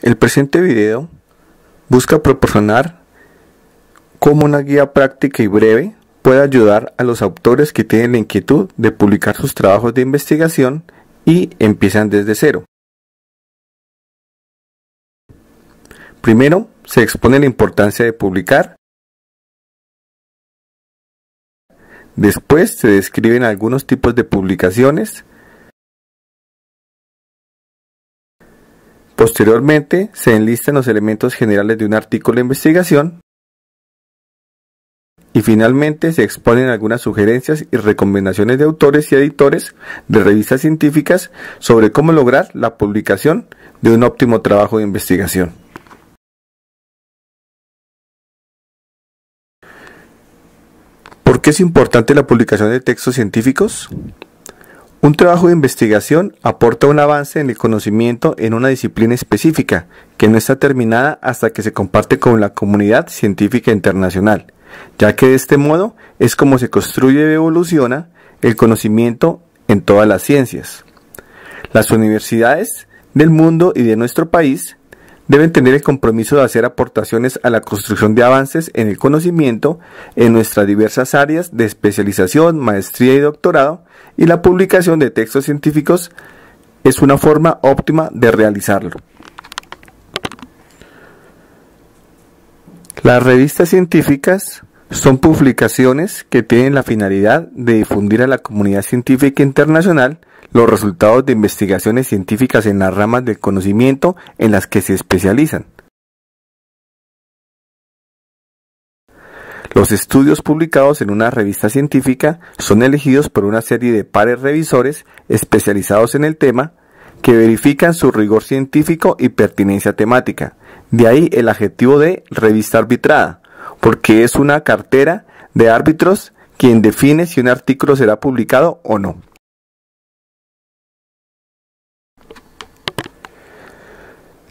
El presente video busca proporcionar cómo una guía práctica y breve puede ayudar a los autores que tienen la inquietud de publicar sus trabajos de investigación y empiezan desde cero. Primero, se expone la importancia de publicar. Después se describen algunos tipos de publicaciones. Posteriormente, se enlistan los elementos generales de un artículo de investigación. Y finalmente, se exponen algunas sugerencias y recomendaciones de autores y editores de revistas científicas sobre cómo lograr la publicación de un óptimo trabajo de investigación. ¿Por qué es importante la publicación de textos científicos? Un trabajo de investigación aporta un avance en el conocimiento en una disciplina específica que no está terminada hasta que se comparte con la comunidad científica internacional, ya que de este modo es como se construye y evoluciona el conocimiento en todas las ciencias. Las universidades del mundo y de nuestro país deben tener el compromiso de hacer aportaciones a la construcción de avances en el conocimiento en nuestras diversas áreas de especialización, maestría y doctorado, y la publicación de textos científicos es una forma óptima de realizarlo. Las revistas científicas son publicaciones que tienen la finalidad de difundir a la comunidad científica internacional los resultados de investigaciones científicas en las ramas del conocimiento en las que se especializan. Los estudios publicados en una revista científica son elegidos por una serie de pares revisores especializados en el tema que verifican su rigor científico y pertinencia temática. De ahí el adjetivo de revista arbitrada, porque es una cartera de árbitros quien define si un artículo será publicado o no.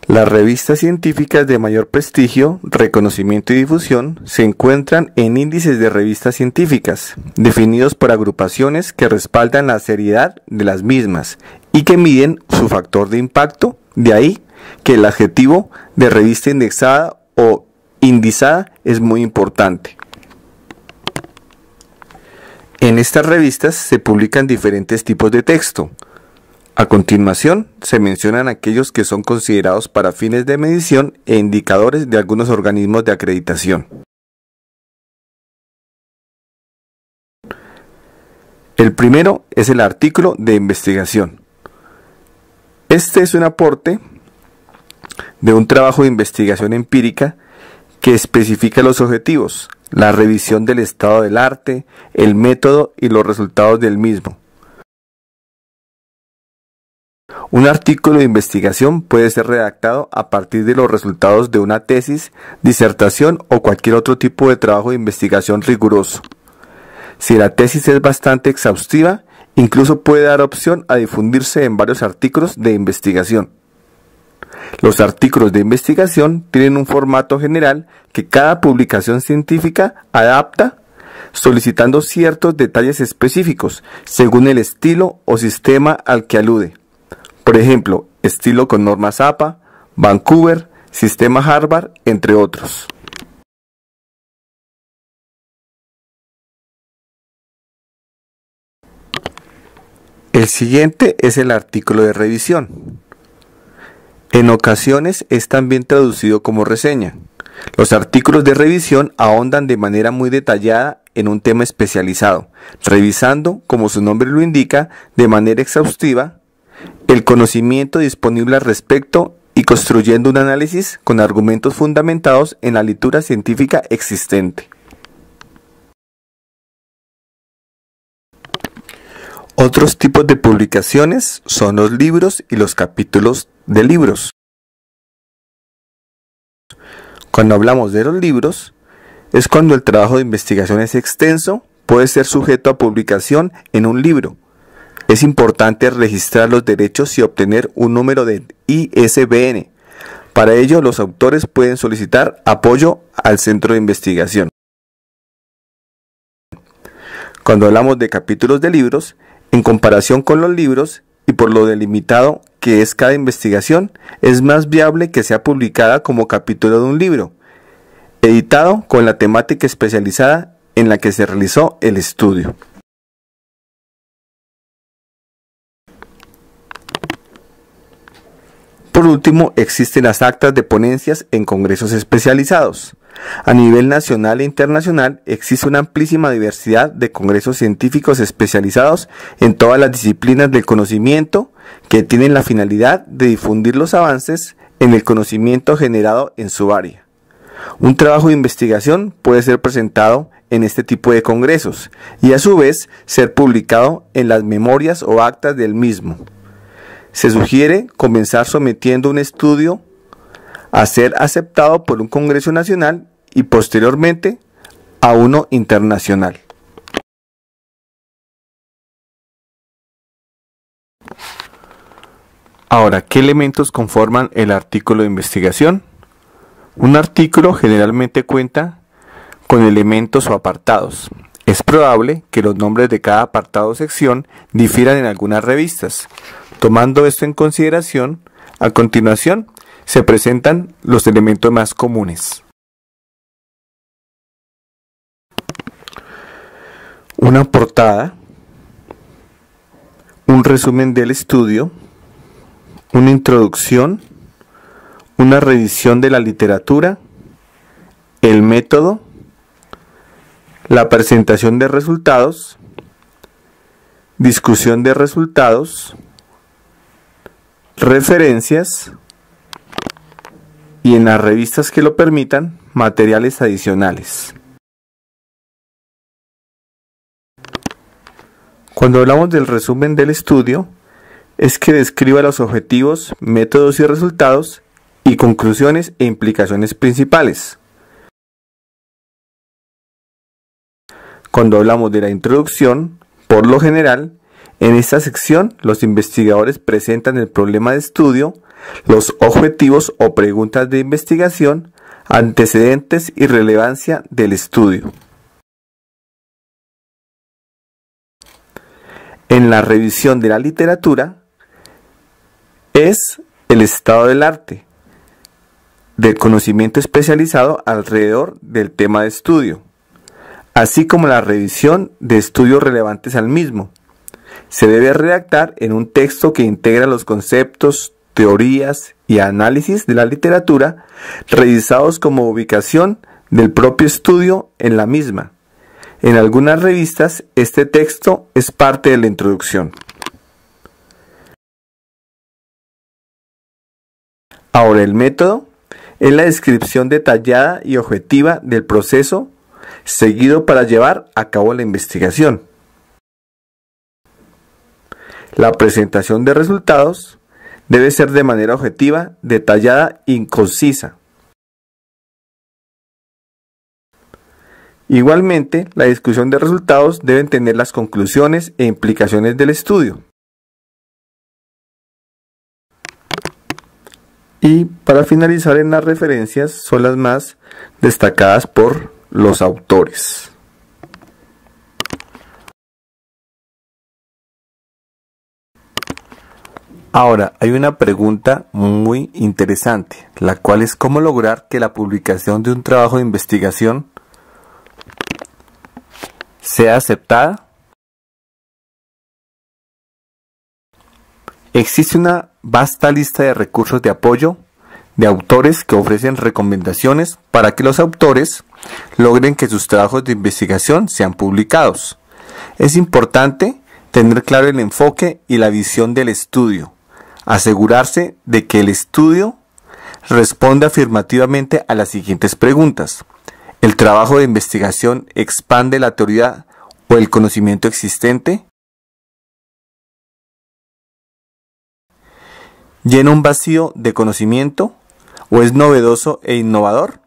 Las revistas científicas de mayor prestigio, reconocimiento y difusión se encuentran en índices de revistas científicas, definidos por agrupaciones que respaldan la seriedad de las mismas y que miden su factor de impacto, de ahí que el adjetivo de revista indexada o indizada es muy importante. En estas revistas se publican diferentes tipos de texto. A continuación, se mencionan aquellos que son considerados para fines de medición e indicadores de algunos organismos de acreditación. El primero es el artículo de investigación. Este es un aporte de un trabajo de investigación empírica que especifica los objetivos, la revisión del estado del arte, el método y los resultados del mismo. Un artículo de investigación puede ser redactado a partir de los resultados de una tesis, disertación o cualquier otro tipo de trabajo de investigación riguroso. Si la tesis es bastante exhaustiva, incluso puede dar opción a difundirse en varios artículos de investigación. Los artículos de investigación tienen un formato general que cada publicación científica adapta, solicitando ciertos detalles específicos según el estilo o sistema al que alude. Por ejemplo, estilo con normas APA, Vancouver, sistema Harvard, entre otros. El siguiente es el artículo de revisión. En ocasiones es también traducido como reseña. Los artículos de revisión ahondan de manera muy detallada en un tema especializado, revisando, como su nombre lo indica, de manera exhaustiva, el conocimiento disponible al respecto y construyendo un análisis con argumentos fundamentados en la literatura científica existente. Otros tipos de publicaciones son los libros y los capítulos de libros. Cuando hablamos de los libros, es cuando el trabajo de investigación es extenso, puede ser sujeto a publicación en un libro. Es importante registrar los derechos y obtener un número de ISBN. Para ello, los autores pueden solicitar apoyo al centro de investigación. Cuando hablamos de capítulos de libros, en comparación con los libros, y por lo delimitado que es cada investigación, es más viable que sea publicada como capítulo de un libro, editado con la temática especializada en la que se realizó el estudio. Por último, existen las actas de ponencias en congresos especializados. A nivel nacional e internacional existe una amplísima diversidad de congresos científicos especializados en todas las disciplinas del conocimiento que tienen la finalidad de difundir los avances en el conocimiento generado en su área. Un trabajo de investigación puede ser presentado en este tipo de congresos y a su vez ser publicado en las memorias o actas del mismo. Se sugiere comenzar sometiendo un estudio a ser aceptado por un congreso nacional y posteriormente a uno internacional. Ahora, ¿qué elementos conforman el artículo de investigación? Un artículo generalmente cuenta con elementos o apartados. Es probable que los nombres de cada apartado o sección difieran en algunas revistas. Tomando esto en consideración, a continuación se presentan los elementos más comunes. Una portada, un resumen del estudio, una introducción, una revisión de la literatura, el método, la presentación de resultados, discusión de resultados, referencias y, en las revistas que lo permitan, materiales adicionales. Cuando hablamos del resumen del estudio, es que describa los objetivos, métodos y resultados y conclusiones e implicaciones principales. Cuando hablamos de la introducción, por lo general, en esta sección los investigadores presentan el problema de estudio, los objetivos o preguntas de investigación, antecedentes y relevancia del estudio. En la revisión de la literatura es el estado del arte, del conocimiento especializado alrededor del tema de estudio, así como la revisión de estudios relevantes al mismo. Se debe redactar en un texto que integra los conceptos, teorías y análisis de la literatura revisados como ubicación del propio estudio en la misma. En algunas revistas este texto es parte de la introducción. Ahora, el método es la descripción detallada y objetiva del proceso seguido para llevar a cabo la investigación. La presentación de resultados debe ser de manera objetiva, detallada y concisa. Igualmente, la discusión de resultados debe tener las conclusiones e implicaciones del estudio. Y para finalizar, en las referencias son las más destacadas por los autores. Ahora, hay una pregunta muy interesante, la cual es cómo lograr que la publicación de un trabajo de investigación sea aceptada. Existe una vasta lista de recursos de apoyo de autores que ofrecen recomendaciones para que los autores logren que sus trabajos de investigación sean publicados. Es importante tener claro el enfoque y la visión del estudio, asegurarse de que el estudio responde afirmativamente a las siguientes preguntas. ¿El trabajo de investigación expande la teoría o el conocimiento existente? ¿Llena un vacío de conocimiento o es novedoso e innovador?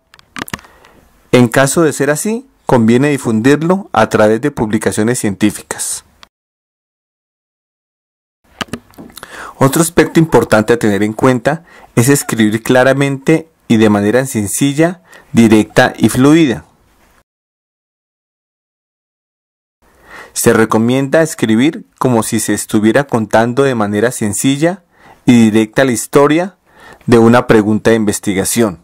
En caso de ser así, conviene difundirlo a través de publicaciones científicas. Otro aspecto importante a tener en cuenta es escribir claramente y de manera sencilla, directa y fluida. Se recomienda escribir como si se estuviera contando de manera sencilla y directa la historia de una pregunta de investigación.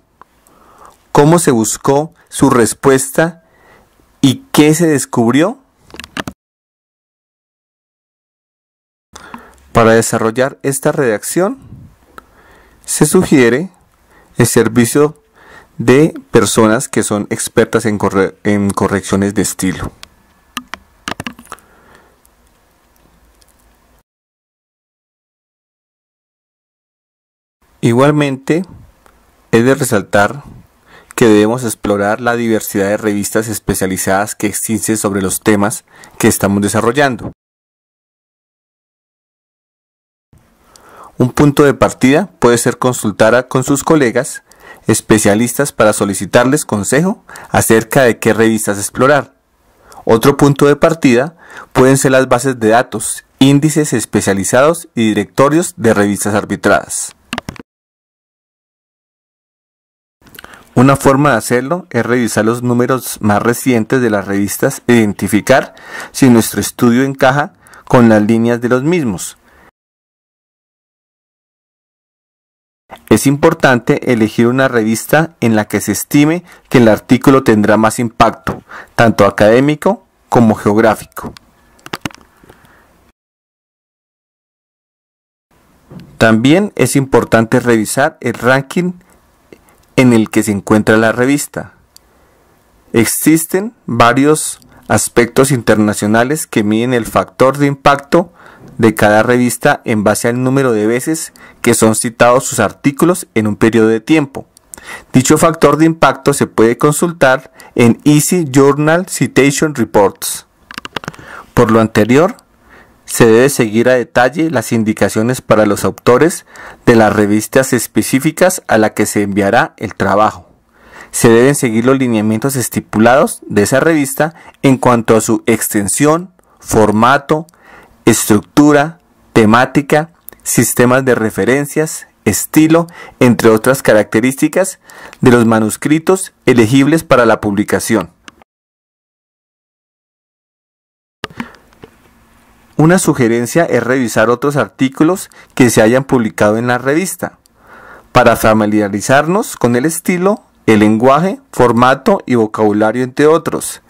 ¿Cómo se buscó su respuesta y qué se descubrió? Para desarrollar esta redacción, se sugiere el servicio de personas que son expertas en correcciones de estilo. Igualmente, es de resaltar que debemos explorar la diversidad de revistas especializadas que existen sobre los temas que estamos desarrollando. Un punto de partida puede ser consultar con sus colegas especialistas para solicitarles consejo acerca de qué revistas explorar. Otro punto de partida pueden ser las bases de datos, índices especializados y directorios de revistas arbitradas. Una forma de hacerlo es revisar los números más recientes de las revistas e identificar si nuestro estudio encaja con las líneas de los mismos. Es importante elegir una revista en la que se estime que el artículo tendrá más impacto, tanto académico como geográfico. También es importante revisar el ranking en el que se encuentra la revista. Existen varios aspectos internacionales que miden el factor de impacto de cada revista en base al número de veces que son citados sus artículos en un periodo de tiempo. Dicho factor de impacto se puede consultar en Easy Journal Citation Reports. Por lo anterior, se debe seguir a detalle las indicaciones para los autores de las revistas específicas a la que se enviará el trabajo. Se deben seguir los lineamientos estipulados de esa revista en cuanto a su extensión, formato, estructura, temática, sistemas de referencias, estilo, entre otras características de los manuscritos elegibles para la publicación. Una sugerencia es revisar otros artículos que se hayan publicado en la revista, para familiarizarnos con el estilo, el lenguaje, formato y vocabulario, entre otros,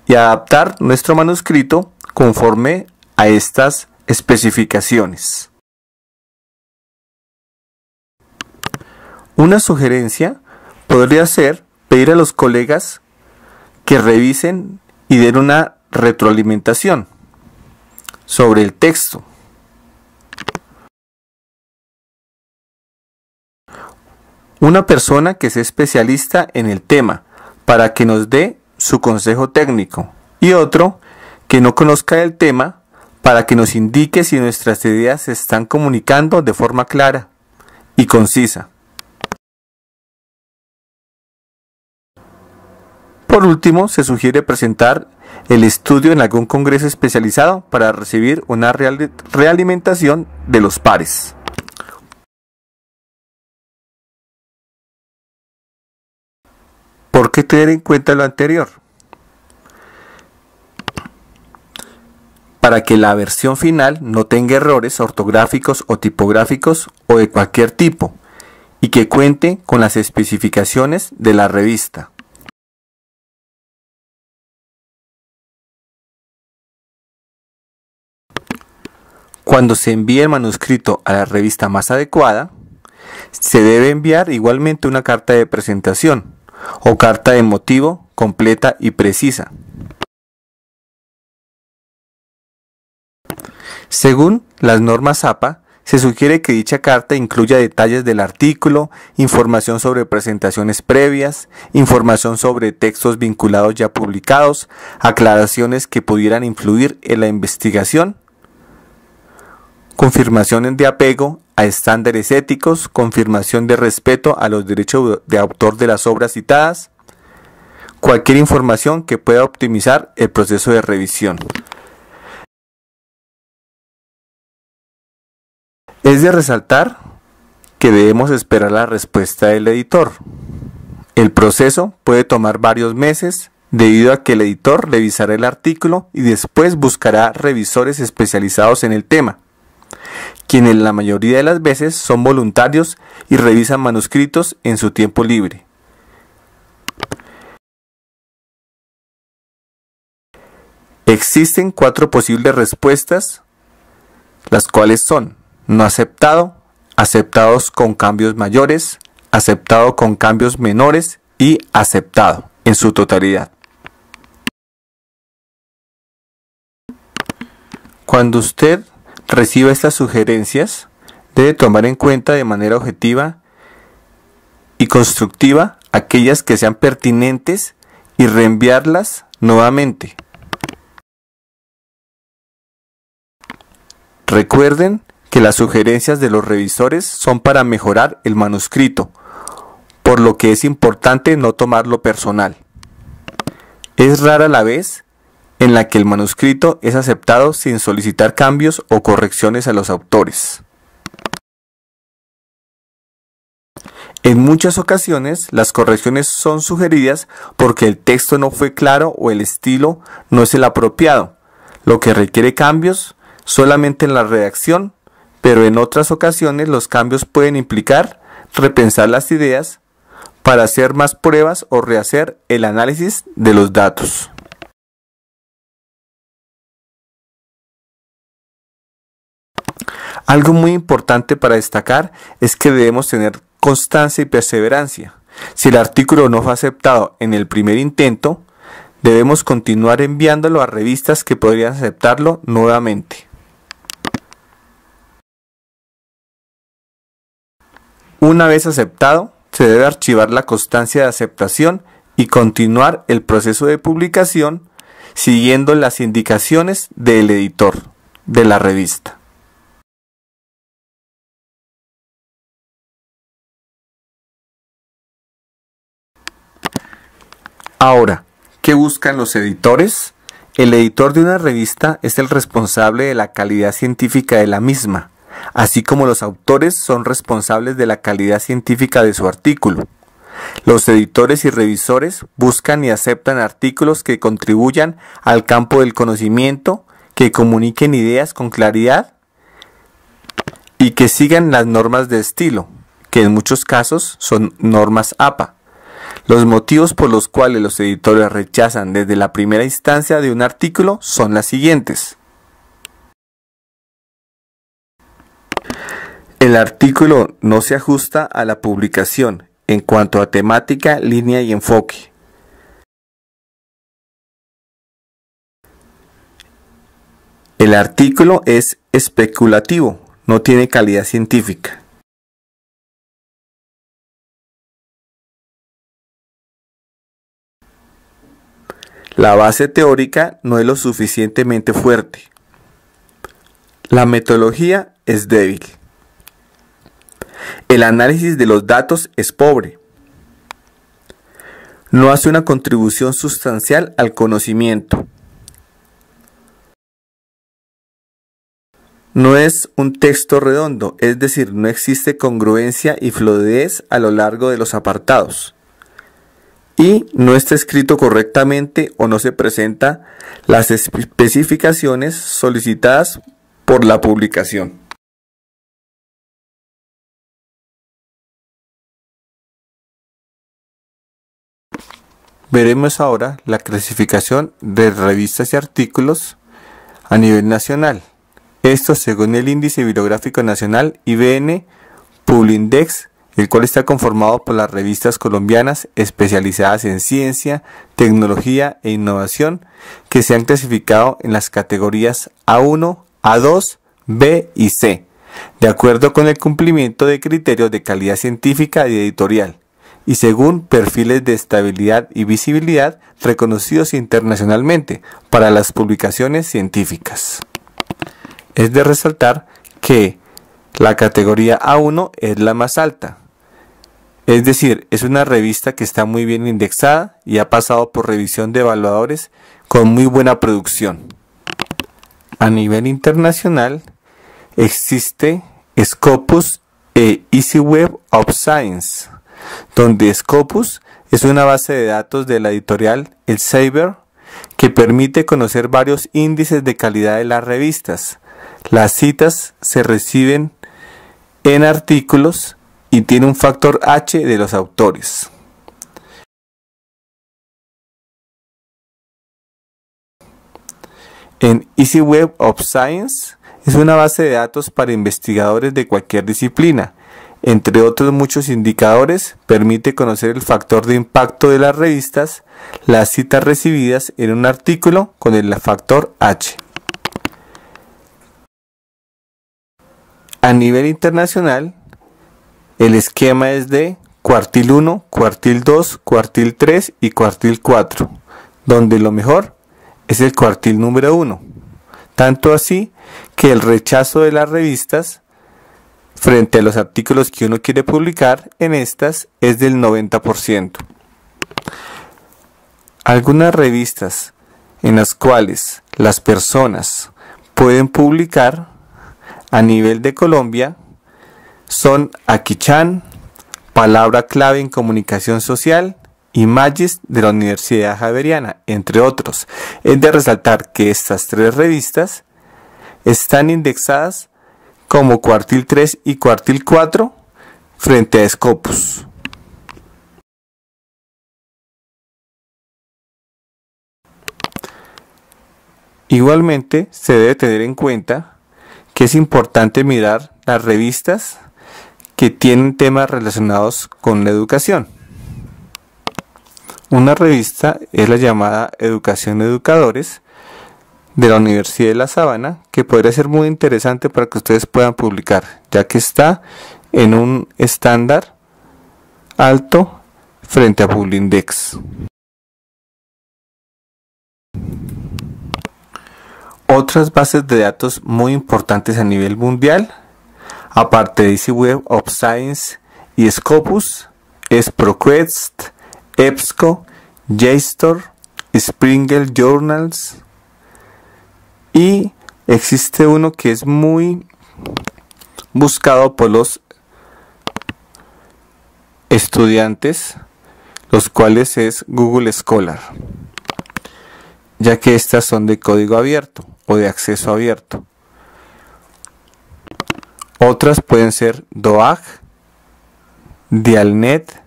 y adaptar nuestro manuscrito conforme a estas especificaciones. Una sugerencia podría ser pedir a los colegas que revisen y den una retroalimentación sobre el texto. Una persona que sea especialista en el tema para que nos dé su consejo técnico y otro que no conozca el tema para que nos indique si nuestras ideas se están comunicando de forma clara y concisa. Por último, se sugiere presentar el estudio en algún congreso especializado para recibir una realimentación de los pares. ¿Por qué tener en cuenta lo anterior? Para que la versión final no tenga errores ortográficos o tipográficos o de cualquier tipo y que cuente con las especificaciones de la revista. Cuando se envíe el manuscrito a la revista más adecuada, se debe enviar igualmente una carta de presentación o carta de motivo completa y precisa. Según las normas APA, se sugiere que dicha carta incluya detalles del artículo, información sobre presentaciones previas, información sobre textos vinculados ya publicados, aclaraciones que pudieran influir en la investigación, confirmaciones de apego a estándares éticos, confirmación de respeto a los derechos de autor de las obras citadas, cualquier información que pueda optimizar el proceso de revisión. Es de resaltar que debemos esperar la respuesta del editor. El proceso puede tomar varios meses debido a que el editor revisará el artículo y después buscará revisores especializados en el tema, quienes la mayoría de las veces son voluntarios y revisan manuscritos en su tiempo libre. Existen 4 posibles respuestas, las cuales son no aceptado, aceptados con cambios mayores, aceptado con cambios menores y aceptado en su totalidad. Cuando usted reciba estas sugerencias, debe tomar en cuenta de manera objetiva y constructiva aquellas que sean pertinentes y reenviarlas nuevamente. Recuerden que las sugerencias de los revisores son para mejorar el manuscrito, por lo que es importante no tomarlo personal. Es rara la vez en la que el manuscrito es aceptado sin solicitar cambios o correcciones a los autores. En muchas ocasiones, las correcciones son sugeridas porque el texto no fue claro o el estilo no es el apropiado, lo que requiere cambios solamente en la redacción, pero en otras ocasiones los cambios pueden implicar repensar las ideas para hacer más pruebas o rehacer el análisis de los datos. Algo muy importante para destacar es que debemos tener constancia y perseverancia. Si el artículo no fue aceptado en el primer intento, debemos continuar enviándolo a revistas que podrían aceptarlo nuevamente. Una vez aceptado, se debe archivar la constancia de aceptación y continuar el proceso de publicación siguiendo las indicaciones del editor de la revista. Ahora, ¿qué buscan los editores? El editor de una revista es el responsable de la calidad científica de la misma, así como los autores son responsables de la calidad científica de su artículo. Los editores y revisores buscan y aceptan artículos que contribuyan al campo del conocimiento, que comuniquen ideas con claridad y que sigan las normas de estilo, que en muchos casos son normas APA. Los motivos por los cuales los editores rechazan desde la primera instancia de un artículo son las siguientes. El artículo no se ajusta a la publicación en cuanto a temática, línea y enfoque. El artículo es especulativo, no tiene calidad científica. La base teórica no es lo suficientemente fuerte. La metodología es débil. El análisis de los datos es pobre. No hace una contribución sustancial al conocimiento. No es un texto redondo, es decir, no existe congruencia y fluidez a lo largo de los apartados. Y no está escrito correctamente o no se presenta las especificaciones solicitadas por la publicación. Veremos ahora la clasificación de revistas y artículos a nivel nacional. Esto según el Índice Bibliográfico Nacional IBN Publindex, el cual está conformado por las revistas colombianas especializadas en ciencia, tecnología e innovación que se han clasificado en las categorías A1, A2, B y C, de acuerdo con el cumplimiento de criterios de calidad científica y editorial, y según perfiles de estabilidad y visibilidad reconocidos internacionalmente para las publicaciones científicas. Es de resaltar que la categoría A1 es la más alta. Es decir, es una revista que está muy bien indexada y ha pasado por revisión de evaluadores con muy buena producción. A nivel internacional existe Scopus e Easy Web of Science, donde Scopus es una base de datos de la editorial Elsevier que permite conocer varios índices de calidad de las revistas. Las citas se reciben en artículos y tiene un factor H de los autores. En Easy Web of Science es una base de datos para investigadores de cualquier disciplina. Entre otros muchos indicadores, permite conocer el factor de impacto de las revistas, las citas recibidas en un artículo con el factor H. A nivel internacional, el esquema es de cuartil 1, cuartil 2, cuartil 3 y cuartil 4, donde lo mejor es el cuartil número 1. Tanto así que el rechazo de las revistas frente a los artículos que uno quiere publicar en estas es del 90%. Algunas revistas en las cuales las personas pueden publicar a nivel de Colombia son Aquichan, Palabra Clave en Comunicación Social y Magis de la Universidad Javeriana, entre otros. Es de resaltar que estas tres revistas están indexadas como cuartil 3 y cuartil 4 frente a Scopus. Igualmente se debe tener en cuenta que es importante mirar las revistas que tienen temas relacionados con la educación. Una revista es la llamada Educación Educadores de la Universidad de La Sabana, que podría ser muy interesante para que ustedes puedan publicar, ya que está en un estándar alto frente a Publindex. Otras bases de datos muy importantes a nivel mundial, aparte de Easy Web of Science y Scopus, es ProQuest, EBSCO, JSTOR, Springer Journals, y existe uno que es muy buscado por los estudiantes, los cuales es Google Scholar, ya que estas son de código abierto o de acceso abierto. Otras pueden ser DOAG, Dialnet,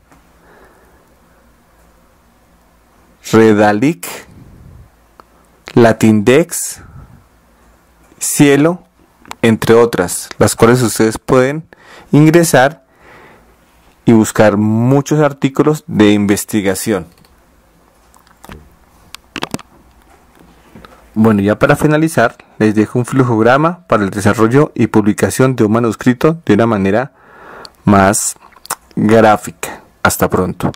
Redalic, Latindex, Cielo, entre otras, las cuales ustedes pueden ingresar y buscar muchos artículos de investigación. Bueno, ya para finalizar, les dejo un flujograma para el desarrollo y publicación de un manuscrito de una manera más gráfica. Hasta pronto.